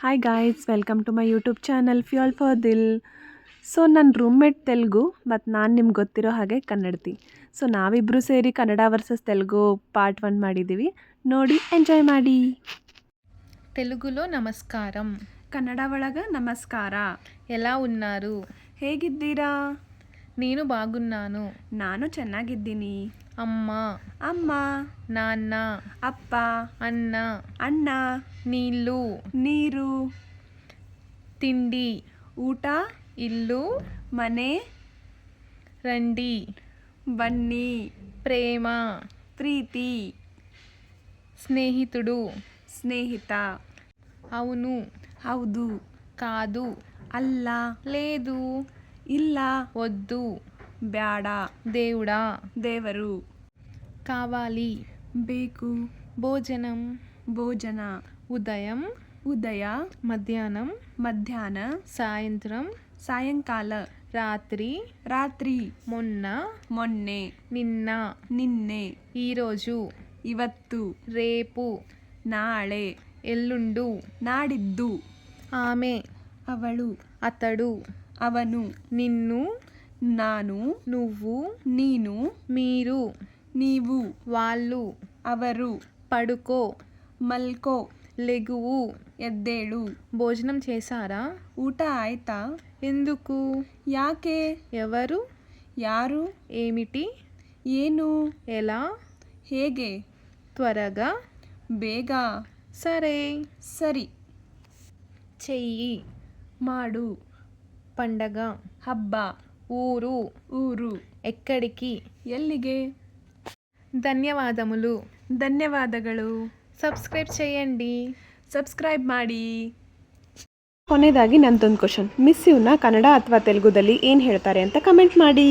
Hi guys, welcome to my YouTube channel fuel for Dil. So ನನ್ನ roommate Telugu ಮತ್ತು ನಾನು ನಿಮ್ಗೆ ಗೊತ್ತಿರೋ ಹಾಗೆ ಕನ್ನಡತಿ. ಸೊ ನಾವಿಬ್ಬರು ಸೇರಿ ಕನ್ನಡ ವರ್ಸಸ್ ತೆಲುಗು ಪಾರ್ಟ್ 1 ಮಾಡಿದ್ದೀವಿ. ನೋಡಿ ಎಂಜಾಯ್ ಮಾಡಿ. తెలుగులో నమస్కారం, ಕನ್ನಡ ಒಳಗೆ ನಮಸ್ಕಾರ. ఎలా ఉన్నారు? ಹೇಗಿದ್ದೀರಾ? నేను బాగున్నాను. ನಾನು ಚೆನ್ನಾಗಿದ್ದೀನಿ. అమ్మ, ಅಮ್ಮ, నాన్న, ಅಪ್ಪ, అన్న, ಅಣ್ಣ, నీళ్ళు, ನೀರು, తిండి, ಊಟ, ఇల్లు, ಮನೆ, రండి, ಬನ್ನಿ, ప్రేమ, ಪ್ರೀತಿ, స్నేహితుడు, ಸ್ನೇಹಿತ, అవును, ಹೌದು, కాదు, ಅಲ್ಲ, లేదు, ಇಲ್ಲ, వద్దు, ಬ್ಯಾಡ, దేవుడా, ದೇವರು, కావాలి, ಬೇಕು, భోజనం, ಭೋಜನ, ఉదయం, ಉದಯ, మధ్యాహ్నం, ಮಧ್ಯಾಹ್ನ, సాయంత్రం, ಸಾಯಂಕಾಲ, రాత్రి, ರಾತ್ರಿ, మొన్న, ಮೊನ್ನೆ, నిన్న, ನಿನ್ನೆ, ఈరోజు, ಇವತ್ತು, రేపు, ನಾಳೆ, ఎల్లుండు, ನಾಡಿದ್ದು, ఆమె, ಅವಳು, అతడు, ಅವನು, నిన్ను, ನಾನು, నువ్వు, ನೀನು, మీరు, ನೀವು, వాళ్ళు, ಅವರು, పడుకో, ಮಲ್ಕೋ, లెగువు, ಎದ್ದೇಳು, భోజనం చేశారా? ಊಟ ಆಯ್ತಾ? ఎందుకు? ಯಾಕೆ? ఎవరు? ಯಾರು? ఏమిటి? ಏನು? ఎలా? ಹೇಗೆ? త్వరగా, ಬೇಗ, సరే, ಸರಿ, చెయ్యి, ಮಾಡು, పండగ, ಹಬ್ಬ, ఊరు, ಊರು, ఎక్కడికి? ಎಲ್ಲಿಗೆ? ధన్యవాదములు. ಧನ್ಯವಾದಗಳು. ಸಬ್ಸ್ಕ್ರೈಬ್ చేయండి. ಸಬ್ಸ್ಕ್ರೈಬ್ ಮಾಡಿ. ಕೊನೆಯದಾಗಿ ನಂದೊಂದು ಕ್ವಶನ್, ಮಿಸ್ ಯುನ ಕನ್ನಡ ಅಥವಾ ತೆಲುಗುದಲ್ಲಿ ಏನು ಹೇಳ್ತಾರೆ ಅಂತ ಕಮೆಂಟ್ ಮಾಡಿ.